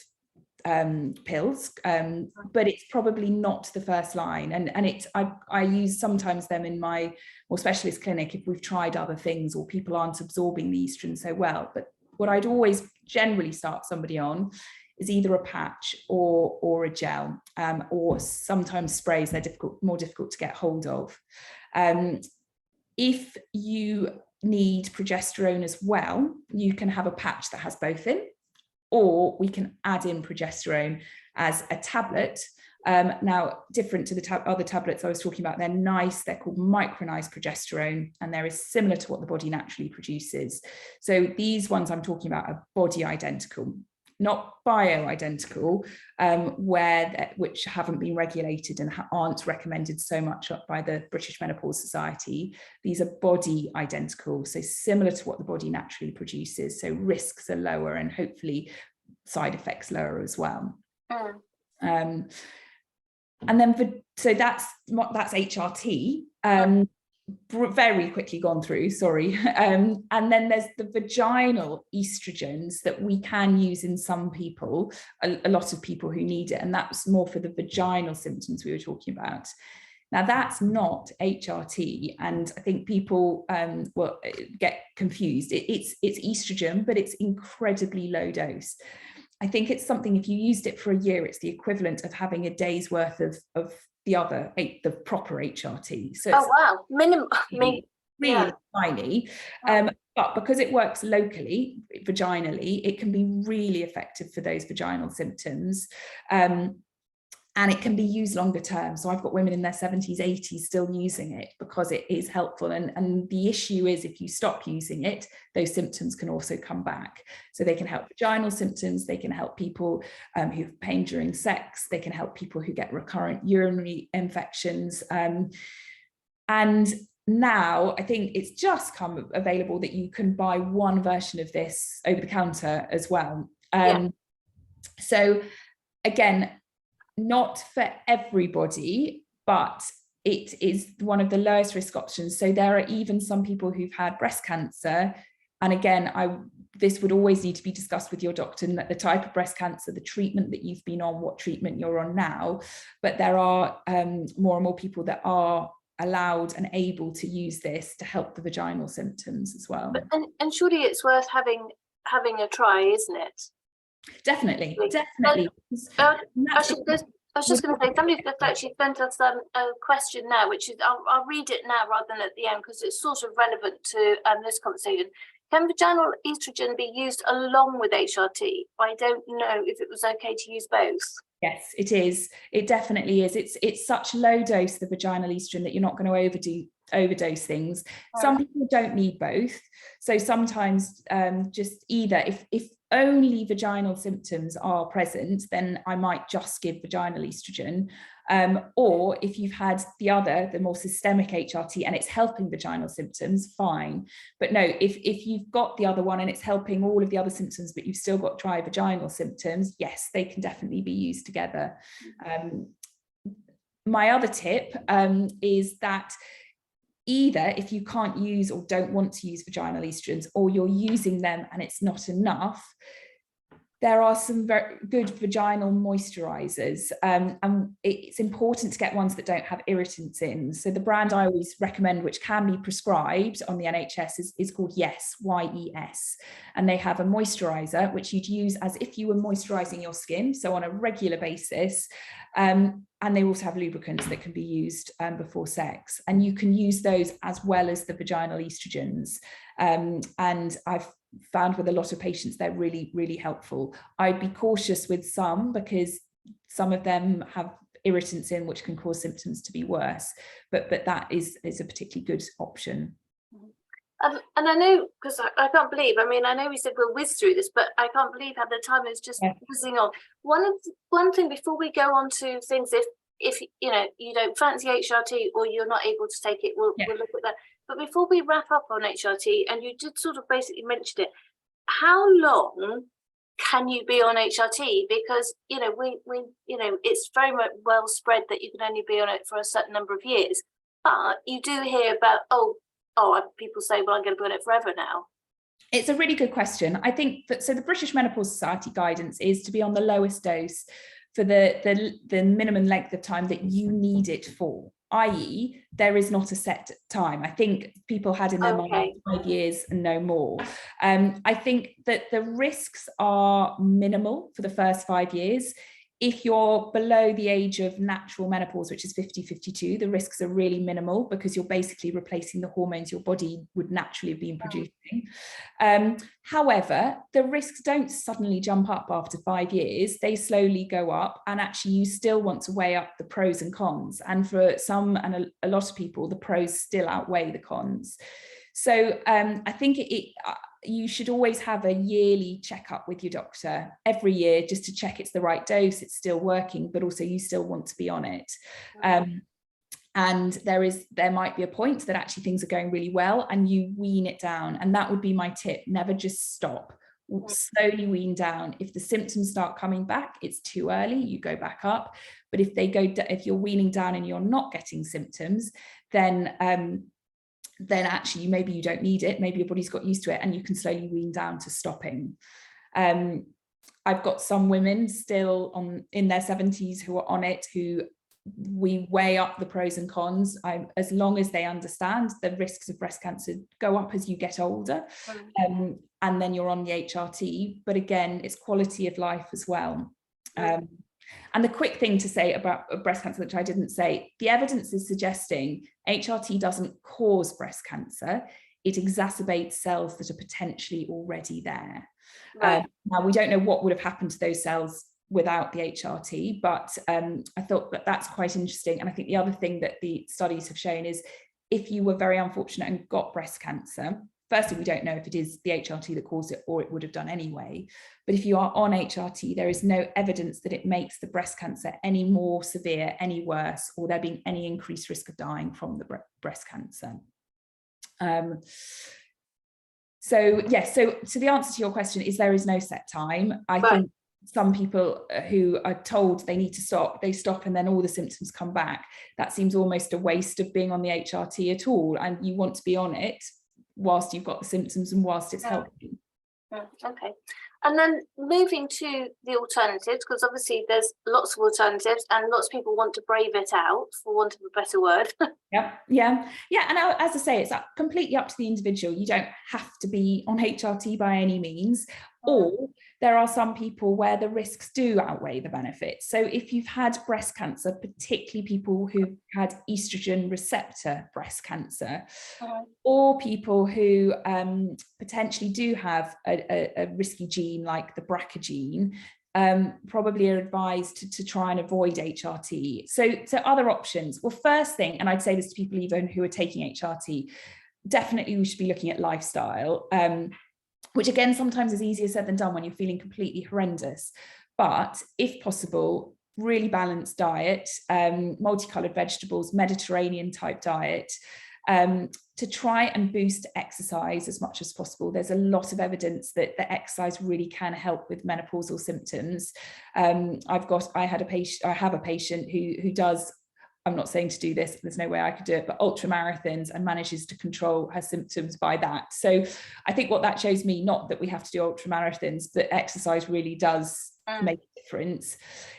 pills, but it's probably not the first line. And I use sometimes them in my more specialist clinic if we've tried other things or people aren't absorbing the estrogen so well. But what I'd always generally start somebody on is either a patch or a gel, or sometimes sprays. They're more difficult to get hold of. If you need progesterone as well, you can have a patch that has both in, or we can add in progesterone as a tablet. Now, different to the other tablets I was talking about, they're nice, they're called micronized progesterone, and they're similar to what the body naturally produces. So these ones I'm talking about are body identical, not bioidentical, which haven't been regulated and aren't recommended so much by the British Menopause Society. These are body identical, so similar to what the body naturally produces. So risks are lower and hopefully side effects lower as well. And then so that's HRT. Very quickly gone through, sorry. And then there's the vaginal estrogens that we can use in some people, a lot of people who need it, and that's more for the vaginal symptoms we were talking about. Now that's not HRT, and I think people will get confused. It's estrogen, but it's incredibly low dose. I think it's something, if you used it for a year, it's the equivalent of having a day's worth of the proper HRT. So oh wow, minimum, really tiny. But because it works locally, vaginally, it can be really effective for those vaginal symptoms. And it can be used longer term. So I've got women in their 70s, 80s still using it because it is helpful. And the issue is if you stop using it, those symptoms can also come back. So they can help vaginal symptoms, they can help people who have pain during sex, they can help people who get recurrent urinary infections. And now I think it's just come available that you can buy one version of this over the counter as well. So again, not for everybody, but it is one of the lowest risk options. So there are even some people who've had breast cancer. And again, this would always need to be discussed with your doctor, and the type of breast cancer, the treatment that you've been on, what treatment you're on now. But there are more and more people that are allowed and able to use this to help the vaginal symptoms as well. And surely it's worth having a try, isn't it? Definitely. I was just going to say, somebody's actually sent us a question now, which is, I'll read it now rather than at the end because it's sort of relevant to this conversation. Can vaginal estrogen be used along with HRT? I don't know if it was okay to use both. Yes, it is. It definitely is. It's such low dose, the vaginal estrogen, that you're not going to overdose things. Some people don't need both. So sometimes just either, if only vaginal symptoms are present, then I might just give vaginal estrogen. Or if you've had the more systemic HRT and it's helping vaginal symptoms, fine. But no, if you've got the other one and it's helping all of the other symptoms, but you've still got dry vaginal symptoms, yes, they can definitely be used together. My other tip is that either if you can't use or don't want to use vaginal estrogens, or you're using them and it's not enough, there are some very good vaginal moisturizers, and it's important to get ones that don't have irritants in. So the brand I always recommend, which can be prescribed on the NHS, is called Yes, Y-E-S. And they have a moisturizer, which you'd use as if you were moisturizing your skin, so on a regular basis. And they also have lubricants that can be used before sex. And you can use those as well as the vaginal estrogens. And I've found with a lot of patients, they're really, really helpful. I'd be cautious with some because some of them have irritants in which can cause symptoms to be worse, but that is a particularly good option. And I know, because I can't believe, I mean, I know we said we'll whiz through this, but I can't believe how the time is just whizzing on. One thing before we go on to things, if you know, you don't fancy HRT or you're not able to take it, we'll look at that. But before we wrap up on HRT, and you did sort of basically mention it, how long can you be on HRT? Because, you know, we you know, it's very much well spread that you can only be on it for a certain number of years. But you do hear about, people say, well, I'm going to be on it forever now. It's a really good question. I think that, so the British Menopause Society guidance is to be on the lowest dose for the minimum length of time that you need it for, i.e. there is not a set time. I think people had in their mind 5 years and no more. I think that the risks are minimal for the first 5 years. If you're below the age of natural menopause, which is 50, 52, the risks are really minimal because you're basically replacing the hormones your body would naturally have been producing. However, the risks don't suddenly jump up after 5 years. They slowly go up, and actually you still want to weigh up the pros and cons. And for some and a lot of people, the pros still outweigh the cons. So I think you should always have a yearly checkup with your doctor every year just to check it's the right dose, it's still working, but also you still want to be on it. And there might be a point that actually things are going really well and you wean it down. And that would be my tip. Never just stop. Slowly wean down. If the symptoms start coming back, it's too early, you go back up. But if you're weaning down and you're not getting symptoms, then actually maybe you don't need it, maybe your body's got used to it, and you can slowly wean down to stopping. I've got some women still in their 70s who are on it, who we weigh up the pros and cons. As long as they understand the risks of breast cancer go up as you get older, and then you're on the HRT. But again, it's quality of life as well. And the quick thing to say about breast cancer, which I didn't say, the evidence is suggesting HRT doesn't cause breast cancer. It exacerbates cells that are potentially already there. Now, we don't know what would have happened to those cells without the HRT, but I thought that that's quite interesting. And I think the other thing that the studies have shown is if you were very unfortunate and got breast cancer, firstly, we don't know if it is the HRT that caused it or it would have done anyway. But if you are on HRT, there is no evidence that it makes the breast cancer any more severe, any worse, or there being any increased risk of dying from the breast cancer. So yes, so the answer to your question is there is no set time. I think some people who are told they need to stop, they stop and then all the symptoms come back. That seems almost a waste of being on the HRT at all. And you want to be on it whilst you've got the symptoms and whilst it's helping. Okay. And then moving to the alternatives, because obviously there's lots of alternatives and lots of people want to brave it out, for want of a better word. Yeah. And as I say, it's completely up to the individual. You don't have to be on HRT by any means, or there are some people where the risks do outweigh the benefits. So if you've had breast cancer, particularly people who've had estrogen receptor breast cancer, or people who potentially do have a risky gene like the BRCA gene, probably are advised to try and avoid HRT. So other options. Well, first thing, and I'd say this to people even who are taking HRT, definitely we should be looking at lifestyle, which again, sometimes is easier said than done when you're feeling completely horrendous. But if possible, really balanced diet, multicolored vegetables, Mediterranean type diet, to try and boost exercise as much as possible. There's a lot of evidence that the exercise really can help with menopausal symptoms. I have a patient who does I'm not saying to do this, there's no way I could do it, but ultra marathons and manages to control her symptoms by that. So I think what that shows me, not that we have to do ultra marathons, but exercise really does make a difference.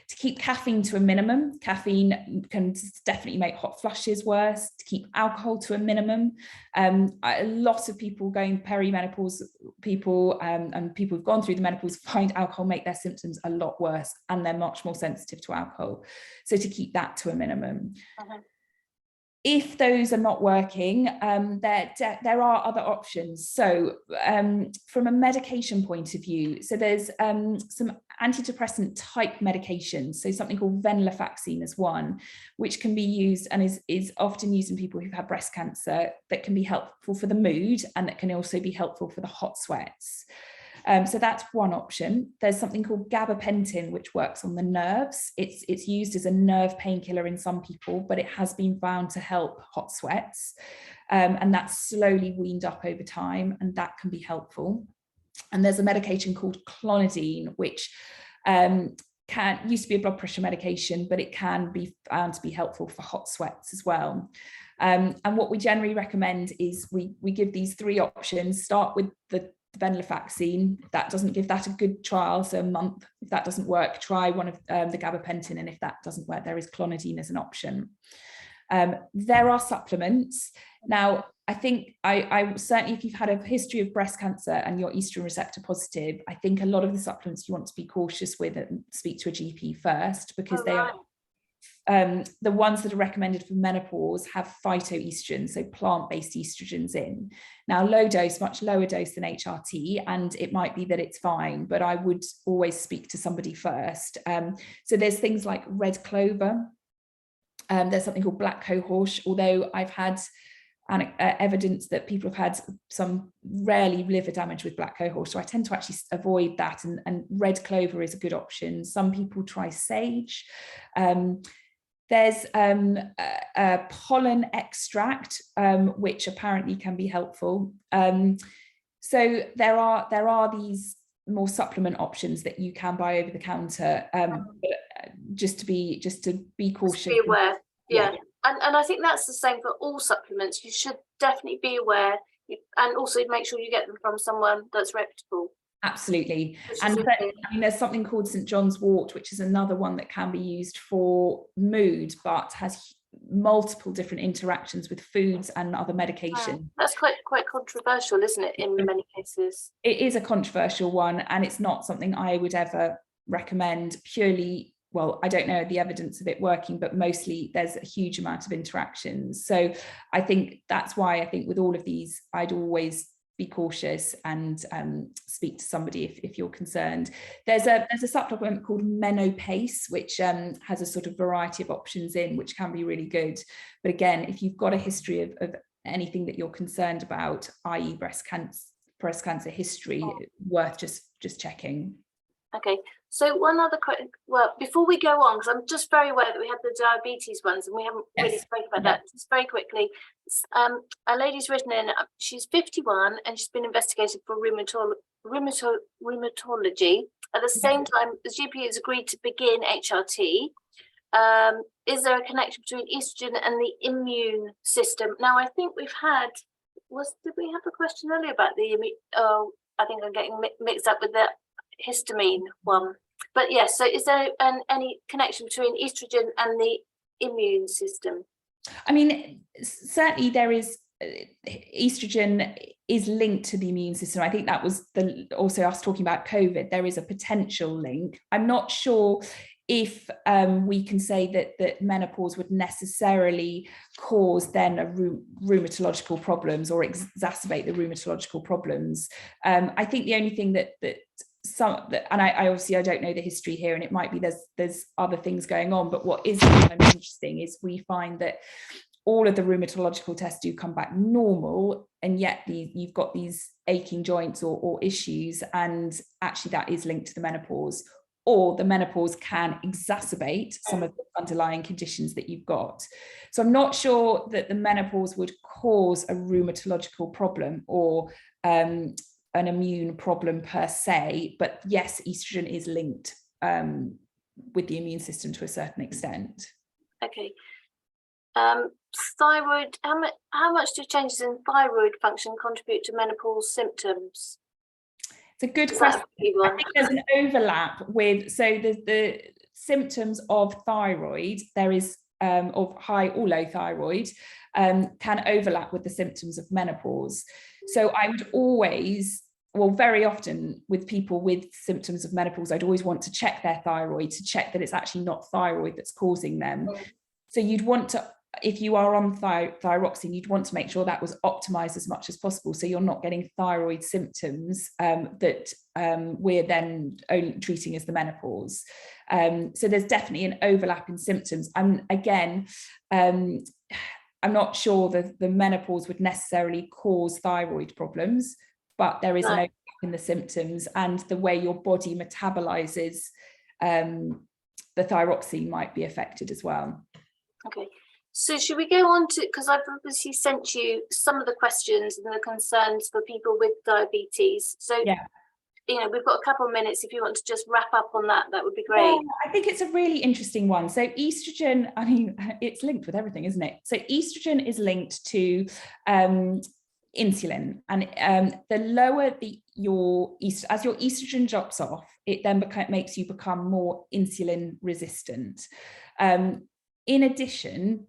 To keep caffeine to a minimum. Caffeine can definitely make hot flushes worse. To keep alcohol to a minimum. A lot of people going perimenopause, people and people who've gone through the menopause find alcohol make their symptoms a lot worse, and they're much more sensitive to alcohol. So to keep that to a minimum. If those are not working, there are other options. So from a medication point of view, so there's some antidepressant type medications. So something called venlafaxine is one, which can be used and is often used in people who've had breast cancer, that can be helpful for the mood, and that can also be helpful for the hot sweats. So that's one option. There's something called gabapentin, which works on the nerves. It's used as a nerve painkiller in some people, but it has been found to help hot sweats. And that's slowly weaned up over time, and that can be helpful. And there's a medication called clonidine, which used to be a blood pressure medication, but it can be found to be helpful for hot sweats as well. And what we generally recommend is we give these three options. Start with the venlafaxine. If that doesn't, give that a good trial, so a month. If that doesn't work, try one of the gabapentin, and if that doesn't work, there is clonidine as an option. There are supplements. Now, I think I certainly, if you've had a history of breast cancer and you're estrogen receptor positive, I think a lot of the supplements you want to be cautious with and speak to a GP first, because they are the ones that are recommended for menopause have phytoestrogens, so plant-based estrogens in. Now, low dose, much lower dose than HRT, and it might be that it's fine, but I would always speak to somebody first. So there's things like red clover. There's something called black cohosh, although I've had evidence that people have had some rarely liver damage with black cohosh, so I tend to actually avoid that, and red clover is a good option. Some people try sage. There's a pollen extract, which apparently can be helpful. So there are these more supplement options that you can buy over the counter, just to be cautious. Just be aware, yeah. And I think that's the same for all supplements. You should definitely be aware, and also make sure you get them from someone that's reputable. Absolutely. And I mean, there's something called St. John's wort, which is another one that can be used for mood, but has multiple different interactions with foods and other medication. That's quite controversial, isn't it, in many cases? It is a controversial one, and it's not something I would ever recommend purely. Well, I don't know the evidence of it working, but mostly there's a huge amount of interactions. So I think that's why I think with all of these, I'd always be cautious and speak to somebody if you're concerned. There's a supplement called Menopause, which has a sort of variety of options in, which can be really good. But again, if you've got a history of anything that you're concerned about, i.e. breast cancer history, worth just checking. Okay, so one other question, well, before we go on, because I'm just very aware that we had the diabetes ones and we haven't really spoken about that, just very quickly. A lady's written in, she's 51 and she's been investigated for rheumatology. At the same time, the GP has agreed to begin HRT. Is there a connection between estrogen and the immune system? Now, I think we've had, did we have a question earlier about the, I think I'm getting mixed up with the histamine one, but yes, so is there any connection between estrogen and the immune system? I mean, certainly there is. Estrogen is linked to the immune system. I think that was also us talking about COVID. There is a potential link. I'm not sure if we can say that menopause would necessarily cause then rheumatological problems or exacerbate the rheumatological problems. I think the only thing that and I obviously I don't know the history here, and it might be there's other things going on, but what is sometimes interesting is we find that all of the rheumatological tests do come back normal, and yet you've got these aching joints or issues, and actually that is linked to the menopause, or the menopause can exacerbate some of the underlying conditions that you've got. So I'm not sure that the menopause would cause a rheumatological problem or an immune problem per se, but yes, estrogen is linked with the immune system to a certain extent. Okay. Thyroid, how much do changes in thyroid function contribute to menopause symptoms? It's a good question. I think there's an overlap with, so the symptoms of thyroid, there is of high or low thyroid, can overlap with the symptoms of menopause. So I would always, well, very often with people with symptoms of menopause, I'd always want to check their thyroid to check that it's actually not thyroid that's causing them. So you'd want to, if you are on thyroxine, you'd want to make sure that was optimized as much as possible, so you're not getting thyroid symptoms that we're then only treating as the menopause. So there's definitely an overlap in symptoms. And again, I'm not sure that the menopause would necessarily cause thyroid problems, but there is an overlap in the symptoms, and the way your body metabolizes the thyroxine might be affected as well. Okay. So should we go on to, because I've obviously sent you some of the questions and the concerns for people with diabetes. So, yeah, you know, we've got a couple of minutes. If you want to just wrap up on that, that would be great. Yeah, I think it's a really interesting one. So estrogen, I mean, it's linked with everything, isn't it? So estrogen is linked to insulin, and the lower as your estrogen drops off, it then makes you become more insulin resistant. In addition,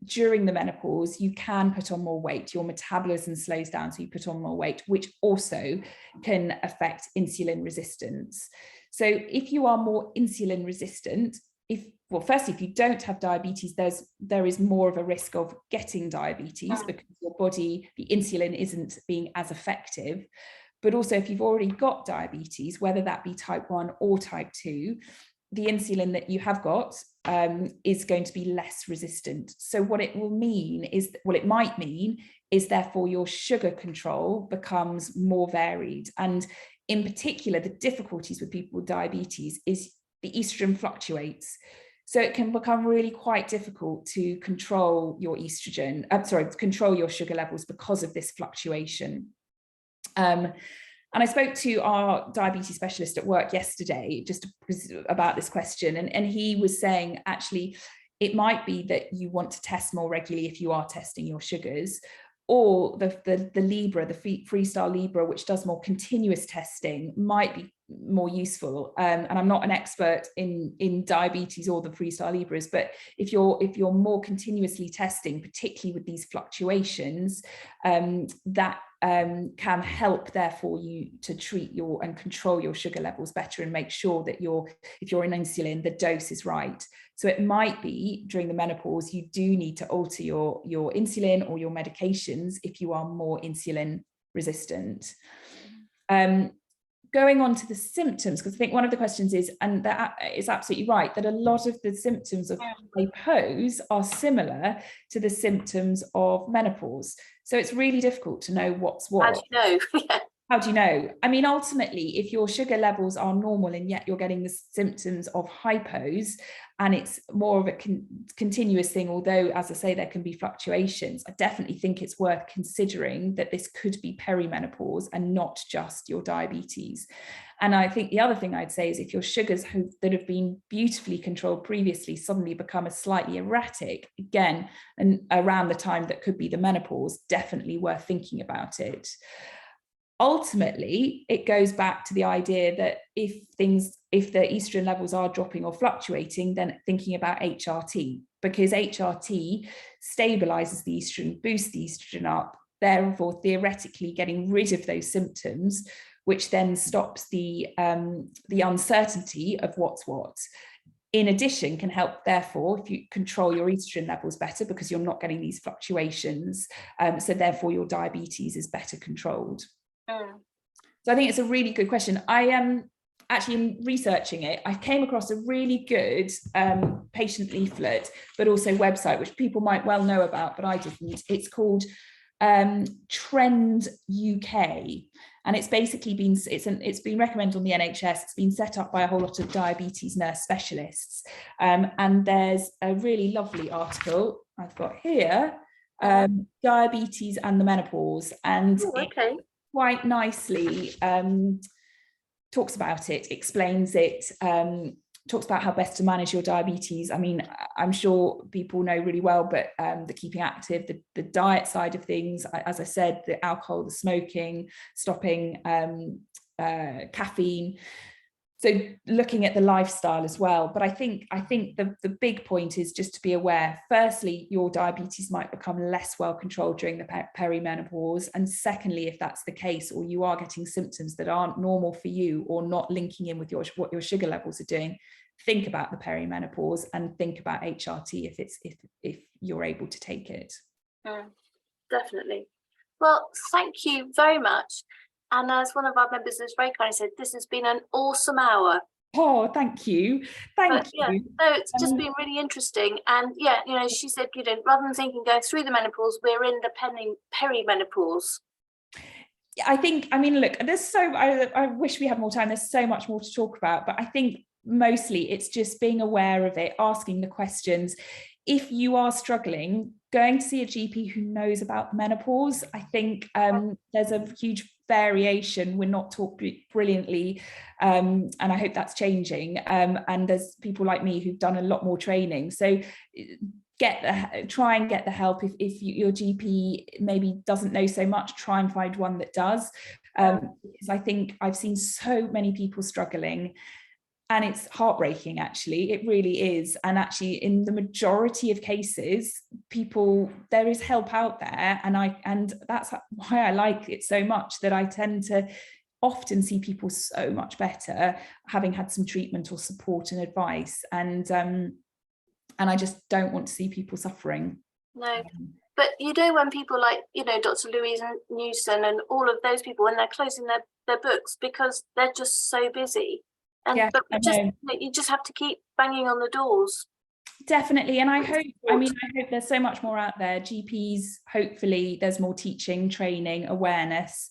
during the menopause, you can put on more weight. Your metabolism slows down, so you put on more weight, which also can affect insulin resistance. So if you are more insulin resistant, firstly, if you don't have diabetes, there is more of a risk of getting diabetes because your body, the insulin isn't being as effective. But also, if you've already got diabetes, whether that be type 1 or type 2, the insulin that you have got is going to be less resistant. So what it will mean is, well, it might mean is therefore your sugar control becomes more varied. And in particular, the difficulties with people with diabetes is the estrogen fluctuates. So it can become really quite difficult to control your estrogen, control your sugar levels because of this fluctuation. And I spoke to our diabetes specialist at work yesterday just about this question, and he was saying, actually, it might be that you want to test more regularly if you are testing your sugars, or the Libra, the Freestyle Libra, which does more continuous testing, might be more useful. And I'm not an expert in diabetes or the Freestyle Libras, but if you're more continuously testing, particularly with these fluctuations, that can help therefore you to treat and control your sugar levels better, and make sure that if you're on insulin, the dose is right. So it might be during the menopause you do need to alter your insulin or your medications if you are more insulin resistant. Going on to the symptoms, because I think one of the questions is, and that is absolutely right, that a lot of the symptoms of menopause are similar to the symptoms of menopause. So it's really difficult to know what's what. How do you know? How do you know? I mean, ultimately, if your sugar levels are normal and yet you're getting the symptoms of hypos, and it's more of a continuous thing, although, as I say, there can be fluctuations, I definitely think it's worth considering that this could be perimenopause and not just your diabetes. And I think the other thing I'd say is, if your sugars that have been beautifully controlled previously suddenly become a slightly erratic, again, and around the time that could be the menopause, definitely worth thinking about it. Ultimately, it goes back to the idea that if the estrogen levels are dropping or fluctuating, then thinking about HRT, because HRT stabilizes the estrogen, boosts the estrogen up, therefore theoretically getting rid of those symptoms, which then stops the uncertainty of what's what. In addition, can help, therefore, if you control your estrogen levels better, because you're not getting these fluctuations. So therefore your diabetes is better controlled. So I think it's a really good question. I am actually researching it. I came across a really good patient leaflet, but also website, which people might well know about, but I didn't. It's called Trend UK, and it's basically been it's been recommended on the NHS. It's been set up by a whole lot of diabetes nurse specialists, and there's a really lovely article I've got here, Diabetes and the Menopause, and it quite nicely talks about it, explains it, talks about how best to manage your diabetes. I mean, I'm sure people know really well, but the keeping active, the diet side of things, as I said, the alcohol, the smoking, stopping caffeine. So looking at the lifestyle as well. But I think the big point is just to be aware, firstly, your diabetes might become less well controlled during the perimenopause. And secondly, if that's the case, or you are getting symptoms that aren't normal for you or not linking in with what your sugar levels are doing, think about the perimenopause and think about HRT if you're able to take it. Definitely. Well, thank you very much. And as one of our members has very kindly said, this has been an awesome hour. Oh, thank you. Thank you. No, it's just been really interesting. And yeah, you know, she said, you know, rather than thinking going through the menopause, we're in the perimenopause. I mean, look, I wish we had more time. There's so much more to talk about, but I think mostly it's just being aware of it, asking the questions. If you are struggling, going to see a GP who knows about menopause. I think there's a huge variation. We're not taught brilliantly, and I hope that's changing. And there's people like me who've done a lot more training. So try and get the help. If your GP maybe doesn't know so much, try and find one that does. Because I think I've seen so many people struggling. And it's heartbreaking, actually. It really is. And actually, in the majority of cases, there is help out there. And that's why I like it so much, that I tend to often see people so much better, having had some treatment or support and advice. And I just don't want to see people suffering. No. But you know, when people like, you know, Dr. Eloise Elphinstone and all of those people, when they're closing their books because they're just so busy. And yeah, but you just have to keep banging on the doors. Definitely. And I hope there's so much more out there. GPs, hopefully there's more teaching, training, awareness.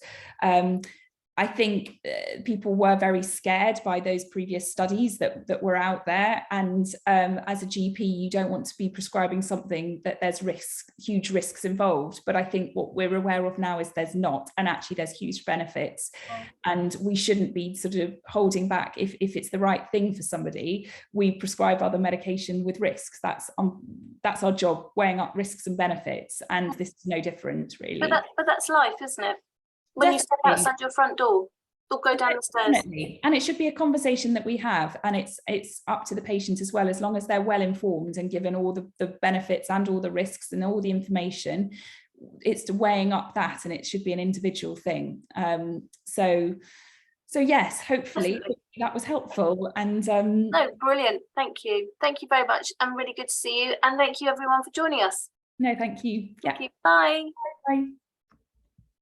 I think people were very scared by those previous studies that were out there. And as a GP, you don't want to be prescribing something that there's huge risks involved. But I think what we're aware of now is there's not, and actually there's huge benefits. And we shouldn't be sort of holding back. If it's the right thing for somebody, we prescribe other medication with risks. That's our job, weighing up risks and benefits. And this is no different, really. But that's life, isn't it? When you step outside your front door or go down the stairs. Definitely. And it should be a conversation that we have, and it's up to the patient as well, as long as they're well informed and given all the benefits and all the risks and all the information. It's weighing up that, and it should be an individual thing. So yes, hopefully that was helpful. And no, brilliant. Thank you very much, and really good to see you. And thank you everyone for joining us. No, thank you. Thank you. Bye. Bye.